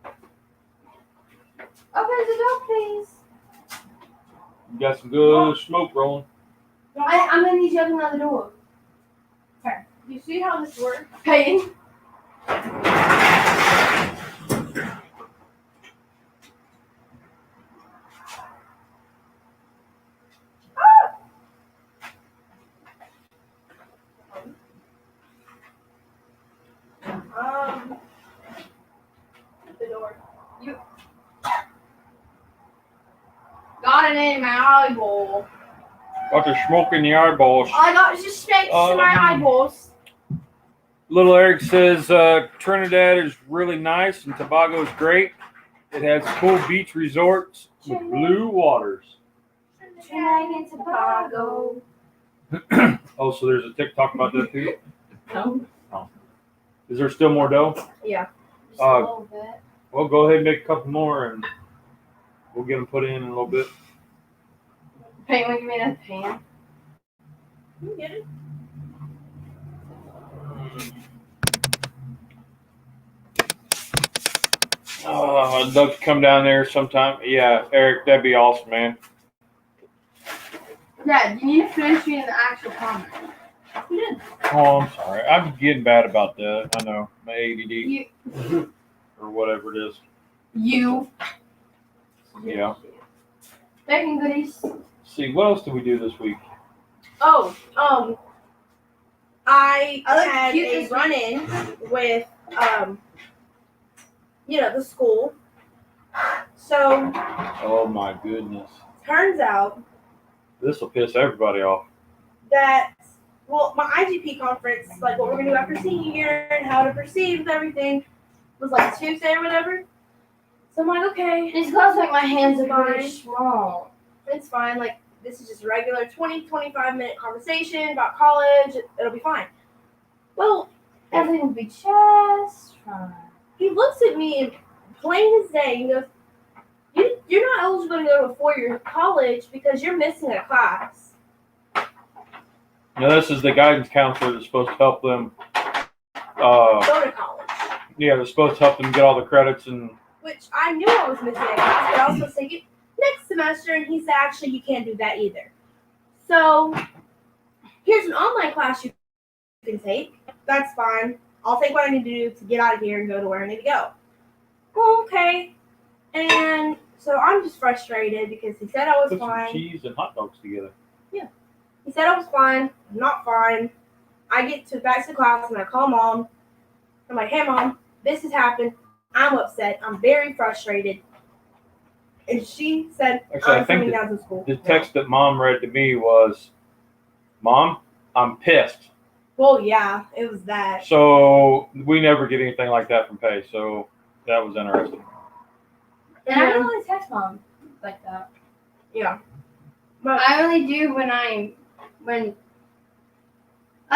Open the door, please. You got some good smoke rolling. I'm gonna need you to open another door. Okay. You see how this works? Peyton. The door. Got it in my eyeball. Got the smoke in the eyeballs. I got just snakes in my eyeballs. Little Eric says Trinidad is really nice and Tobago is great. It has cool beach resorts with blue waters. Trinidad and Tobago. Oh, so there's a TikTok about that too? No. Is there still more dough? Yeah. Just a little bit. Well, go ahead and make a couple more and we'll get them put in a little bit. Peyton, will you give me another pan? You get it? I'd love to come down there sometime. Yeah, Eric, that'd be awesome, man. Yeah, you need to finish reading the actual comment. You did. Oh, I'm sorry. I'm getting bad about that. I know. My ADD. You. Or whatever it is. You. Yeah. Bacon goodies. See, what else did we do this week? Oh, I look had cute a this run-in with, the school. So, Oh my goodness. turns out This will piss everybody off. that, my IGP conference, like what we're going to do after senior year and how to proceed with everything, was like Tuesday or whatever. So I'm like, okay, These gloves make my hands look Fine. really small. it's fine. Like, this is just a regular 20-25 minute conversation about college. It'll be fine. Well, Everything will be just fine. he looks at me and plain as day, he goes, you're not eligible to go to a 4-year college because you're missing a class. Now, this is the guidance counselor that's supposed to help them. Go to college. Yeah, they're supposed to help them get all the credits and. Which I knew I was missing a class, but I was supposed to take it next semester, and he said, actually, you can't do that either. So, here's an online class you can take. That's fine. I'll take what I need to do to get out of here and go to where I need to go. Well, okay. And so I'm just frustrated because he said I was Put some fine. cheese and hot dogs together. He said I was fine. I'm not fine. I get back to class and I call Mom. I'm like, hey, Mom, this has happened. I'm upset. I'm very frustrated. And she said, Actually, I I'm think coming down to school. The text that Mom read to me was, Mom, I'm pissed. Well, yeah, it was that. So we never get anything like that from Pay. So that was interesting. And I don't really text Mom like that. Yeah. But I only do when I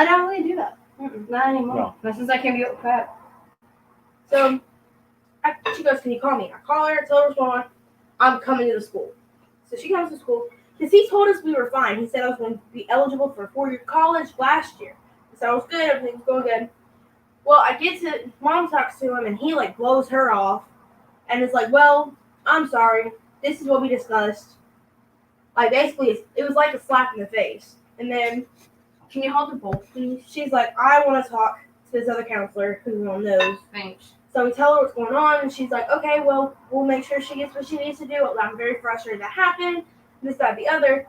don't really do that. Not anymore. No. Not since I came to get crap. so she goes, can you call me? I call her, tell her what's going on. I'm coming to the school. So she comes to school. Because he told us we were fine. He said I was going to be eligible for a 4-year college last year. So I was good. Everything was going good. Well, I get to, Mom talks to him, and he, blows her off. And is like, well, I'm sorry. This is what we discussed. Basically, it was like a slap in the face. And then, Can you hold the bowl, please? she's like, I want to talk to this other counselor who knows. Thanks. So we tell her what's going on, and she's like, okay, well, we'll make sure she gets what she needs to do. I'm very frustrated that happened. This, that, the other.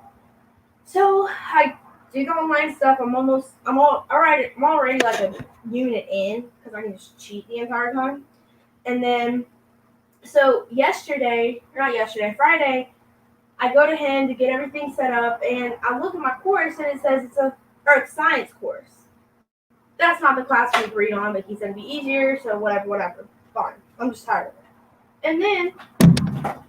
So I do the online stuff. I'm already like a unit in because I can just cheat the entire time. And then, so Friday, I go to him to get everything set up, and I look at my course, and it says it's a earth science course. That's not the class we agreed on, but he said it'd be easier, so whatever. Fine. I'm just tired of it. And then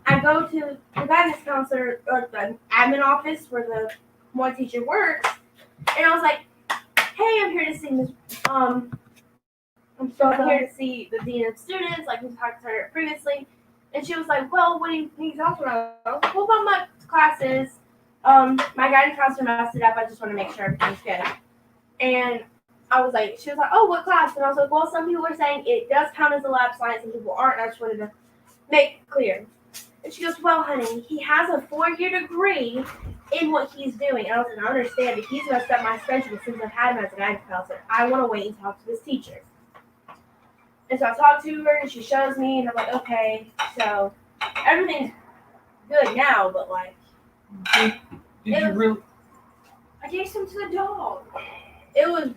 I go to the guidance counselor, or the admin office where the one teacher works, and I was like, "Hey, I'm here to see Miss. I'm here to see the dean of students, like we talked to her previously." And she was like, "Well, what do you think you're talking about?" I was like, "Well, about my classes. My guidance counselor messed it up. I just want to make sure everything's good." And she was like, "Oh, what class?" And I was like, "Well, some people are saying it does count as a lab science, and people aren't. I just wanted to make it clear." And she goes, "Well, honey, he has a 4-year degree in what he's doing." And I was like, "I understand, but he's messed up my schedule since I've had him as a guidance counselor. I want to wait and talk to this teacher." And so I talked to her, and she shows me, and I'm like, "Okay, so everything's good now, but like, Did you really? I gave some to the dog." It was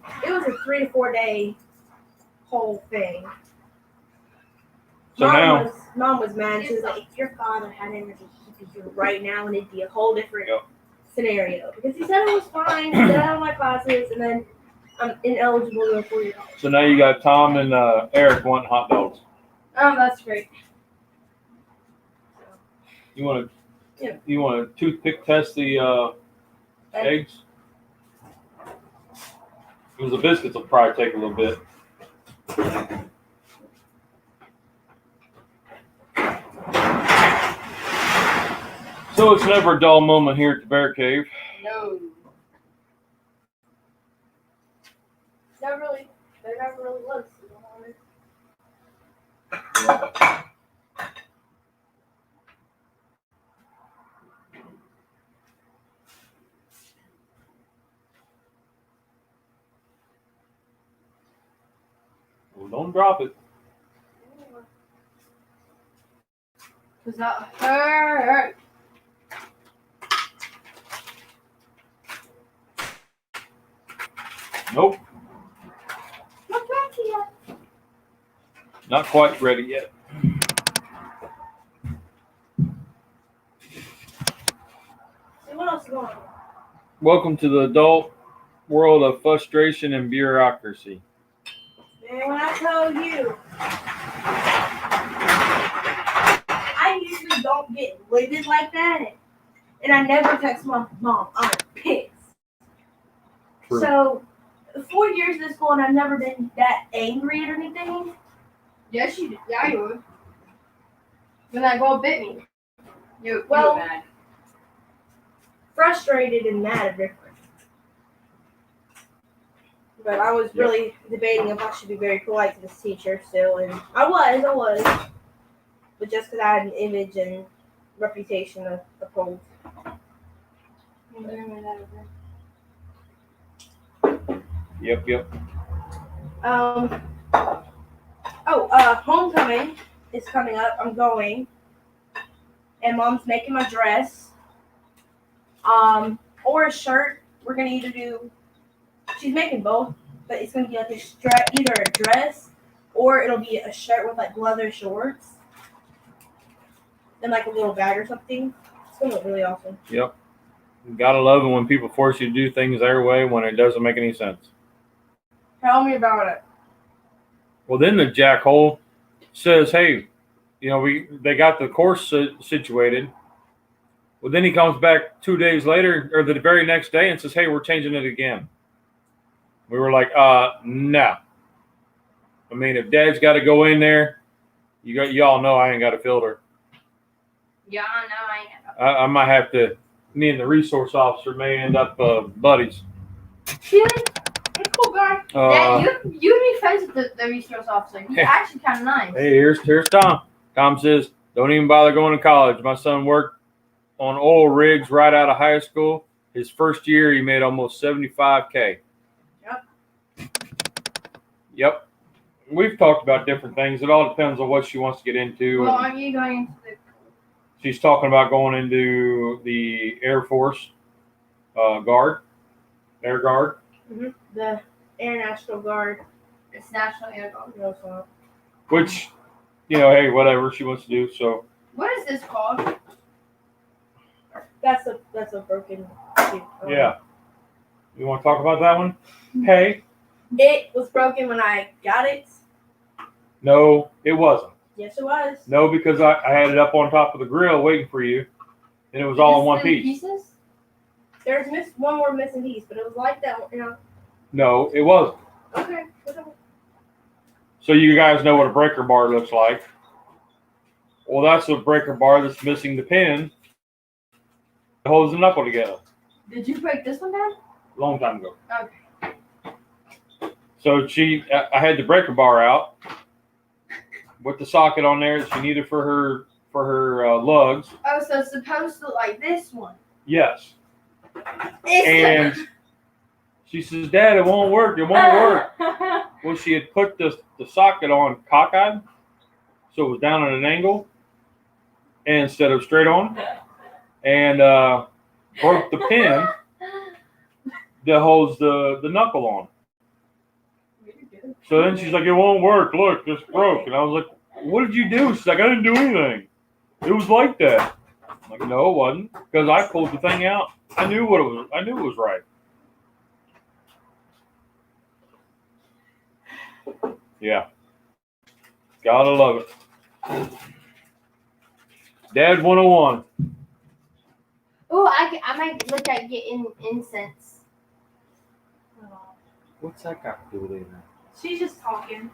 a 3 to 4 day whole thing. So Mom was mad. She was like, "If your father had energy, he'd be here right now, and it'd be a whole different scenario." Because he said it was fine. He said I had my classes, and then I'm ineligible to go 4 years. So now you got Tom and Eric wanting hot dogs. Oh, that's great. You want to? Yeah. You want to toothpick test the eggs? Because the biscuits will probably take a little bit. So it's never a dull moment here at the Bear Cave. No. There never really was. Well, don't drop it. Does that hurt? Nope. Not ready yet. Not quite ready yet. See, what else is going on? Welcome to the adult world of frustration and bureaucracy. Man, when I tell you, I usually don't get livid like that, and I never text my mom. I'm pissed. True. So, 4 years in school, and I've never been that angry at anything. Yes, you did. Yeah, you would. When that girl bit me. You were mad. Frustrated and mad are different. But I was really debating if I should be very polite to this teacher still, and I was. But just because I had an image and reputation of uphold. Yep. Homecoming is coming up. I'm going. And Mom's making my dress. Or a shirt. We're going to either do... She's making both, but it's going to be like either a dress or it'll be a shirt with like leather shorts and like a little bag or something. It's going to look really awesome. Yep. You gotta love it when people force you to do things their way when it doesn't make any sense. Tell me about it. Well, then the jackhole says, "Hey, they got the course situated." Well, then he comes back 2 days later or the very next day and says, "Hey, we're changing it again." We were like, no. I mean, if Dad's got to go in there, y'all know I ain't got a filter. Yeah, I know I ain't. I might have to. Me and the resource officer may end up buddies. Really? He's a cool guy. You'd be friends with the resource officer. He's actually kind of nice. Hey, here's Tom. Tom says, "Don't even bother going to college." My son worked on oil rigs right out of high school. His first year, he made almost $75K. Yep. We've talked about different things. It all depends on what she wants to get into. Well, aren't you going into the... She's talking about going into the Air Force Guard. Air Guard. The Air National Guard. It's National Air Guard. No, it's not. Which, hey, whatever she wants to do. So What is this called? That's a broken. yeah, you want to talk about that one? Hey, It was broken when I got it. no, it wasn't. Yes, it was. No, because I had it up on top of the grill waiting for you, and it was all in one Three piece. pieces? There's one more missing piece, but it was like that. No, it wasn't. Okay. Whatever. So you guys know what a breaker bar looks like. Well, that's a breaker bar that's missing the pin that holds the knuckle together. Did you break this one down? A long time ago. Okay. So I had the breaker bar out with the socket on there that she needed for her lugs. Oh, so it's supposed to look like this one. Yes. It's And she says, Dad, it won't work. It won't work. Well, she had put the socket on cockeyed, so it was down at an angle instead of straight on, and broke the pin that holds the knuckle on. So then she's like, it won't work. Look, it's broke. And I was like, what did you do? She's like, I didn't do anything. It was like that. I'm like, no, it wasn't, because I pulled the thing out. I knew what it was. I knew it was right. Yeah. Gotta love it. Dad 101. Oh, I might look at getting incense. What's that got to do with anything? She's just talking.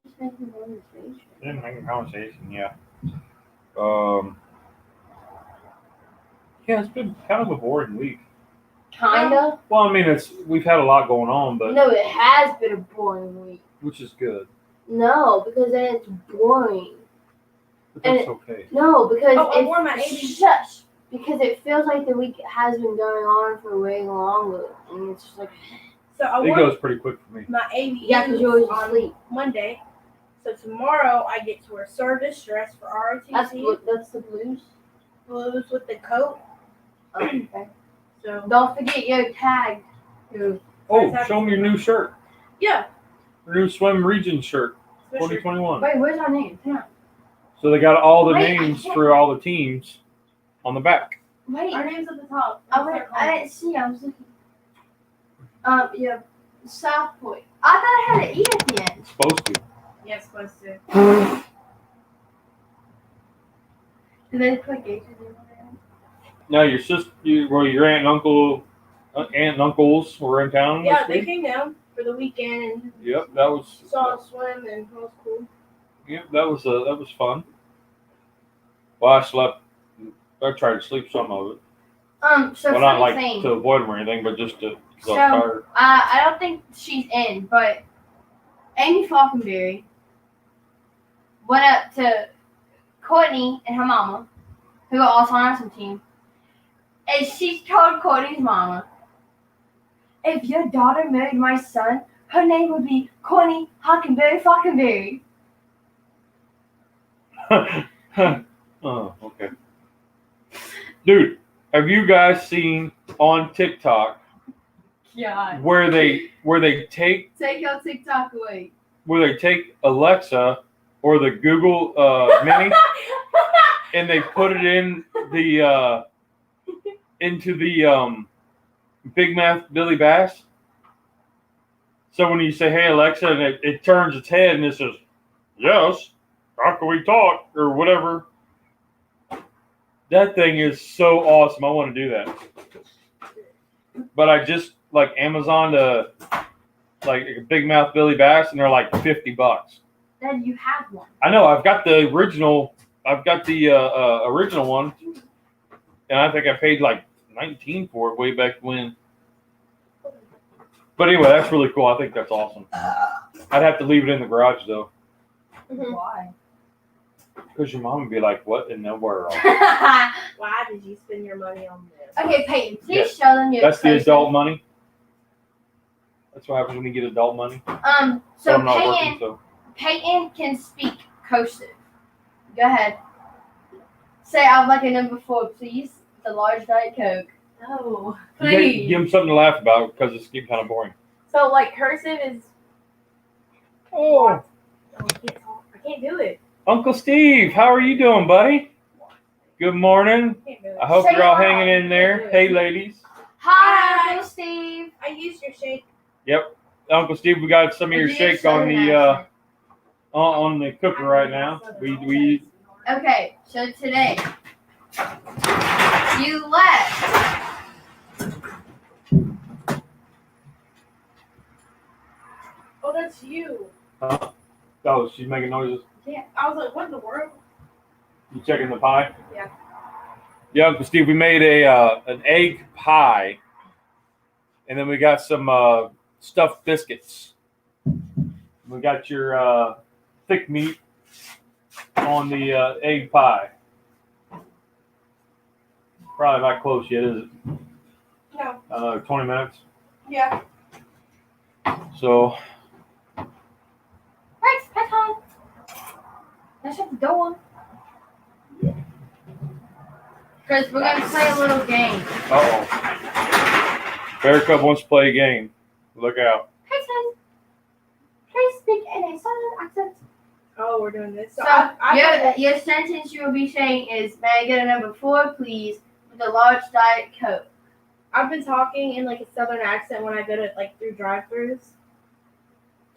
Just making conversation. Didn't make a conversation, yeah. Yeah, it's been kind of a boring week. Kinda. Well, I mean, we've had a lot going on, but No, it has been a boring week. which is good. No, because then it's boring. But that's okay. No, because I wore my shush. Because it feels like the week has been going on for way longer, and it's just like So I It wore goes pretty quick for me. my AV yeah, because you're always on asleep. Monday. So tomorrow I get to wear service dress for That's ROTC. that's the blues. Blues with the coat. Okay. So Don't forget your tag. Oh, show me your new shirt. yeah. Your new Swim Region shirt, Especially- 2021. Wait, where's our name? Yeah. So they got all the Wait, I names can't- for all the teams on the back. Wait. Our name's at the top. I didn't see. I was looking. Yeah. South Point. I thought it had an E at the end. It's supposed to. Yeah, supposed to. Did they put Gators in there? Now your sister, your aunt and uncles were in town Yeah, this they week. came down for the weekend and Yep, that was. saw us swim and it was cool. Yep, that was fun. Well, I slept. I tried to sleep some of it. So Well, not funny like thing. to avoid them or anything, but just to. So, tired. I don't think she's in, but Amy Falconberry went up to Courtney and her mama, who are also on our team, and she told Courtney's mama, if your daughter married my son, her name would be Courtney Hockenberry Falconberry. Oh, okay. Dude, have you guys seen on TikTok God. where they take Take your TikTok away. Alexa or the Google Mini and they put it in the into the Big Mouth Billy Bass? So when you say, hey Alexa, and it turns its head and it says, yes, how can we talk? Or whatever. That thing is so awesome. I want to do that. But I just like Amazon to like a Big Mouth Billy Bass and they're like $50. Then you have one. I know, I've got the original original one. And I think I paid like $19 for it way back when. But anyway, that's really cool. I think that's awesome. I'd have to leave it in the garage though. Why? Because your mom would be like, what in the world? Why did you spend your money on this? Okay, Peyton, please Yes. show them your That's the person. adult money. That's what happens when you get adult money. So I'm not working, Peyton, so. Peyton can speak cursive. Go ahead. Say, I would like a number 4, please. The large Diet Coke. No. You gotta Please. give them something to laugh about because it's getting kind of boring. So like cursive is. Oh, Oh, I can't talk. I can't do it. Uncle Steve, how are you doing, buddy? Good morning. I can't do it. I hope Say you're all hi. hanging in there. Hey, ladies. Hi, Uncle Steve. I used your shake. Yep, Uncle Steve, we got some of your We did shake on Southern the accent. on the cooker right now. We Okay, so today you left. Oh, that's you. oh, she's making noises. Yeah. I was like, what in the world? You checking the pie? Yeah. Yeah, Uncle Steve, we made an egg pie, and then we got some stuffed biscuits. We got your thick meat on the egg pie. Probably not close yet, is it? No. 20 minutes. Yeah. So, Thanks, that's home. Now shut the door. Because we're going to play a little game. Bear Cub wants to play a game. Look out. Hey, son. Please speak in a southern accent. Oh, we're doing this. So, I your sentence you will be saying is, may I get a number 4, please, with a large Diet Coke. I've been talking in like a southern accent when I go to like through drive-thrus.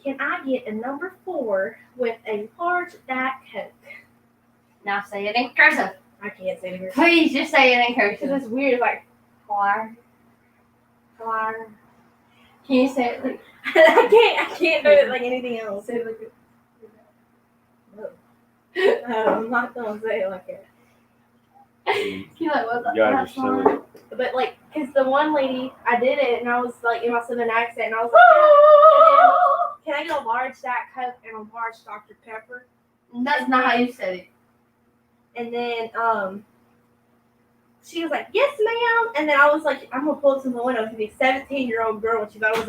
Can I get a number 4 with a large Diet Coke? Now say it in cursive. I can't say it Please just say it in because cursive. it's weird. It's like, Flar. Can you say it like I can't do it like anything else. Say it like no, I'm not gonna say it like that. you like what the You guys are silly. But like, cause the one lady, I did it and I was like in my southern accent and I was like, can I get a large Diet Coke and a large Dr. Pepper? That's not how you said it. And then she was like, yes, ma'am. And then I was like, I'm gonna pull up to the window to be a 17-year-old girl and she thought I was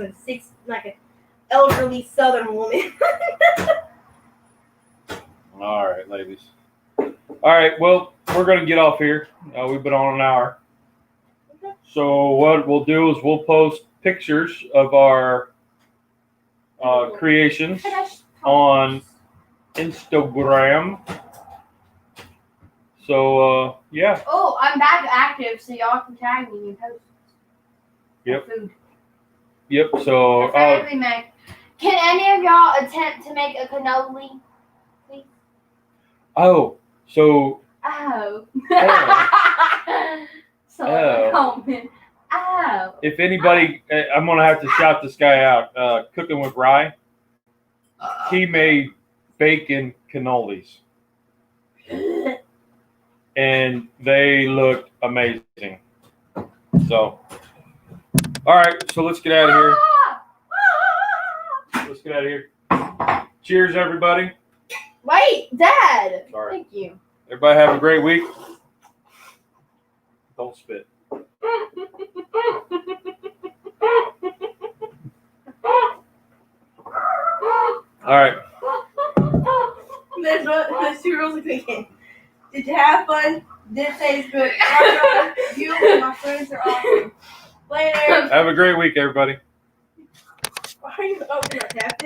like an elderly southern woman. All right, ladies. All right, well, we're going to get off here. We've been on an hour. So what we'll do is we'll post pictures of our creations on Instagram. So, yeah. Oh, I'm back active, so y'all can tag me in posts. Yep. Food. Yep, so... Preferably make. Can any of y'all attempt to make a cannoli? Please? oh, so... Oh. Oh. So Oh. comment. Oh. If anybody... I'm going to have to shout this guy out. Cooking with Rye. He made bacon cannolis. And they looked amazing. So, all right. So let's get out of here. Let's get out of here. Cheers, everybody. Wait, Dad. Sorry. Thank you. Everybody have a great week. Don't spit. All right. There's 2 rules of cooking. Did you have fun? Did it taste good? You and my friends are awesome. Later. Have a great week, everybody. Why are you opening a tap?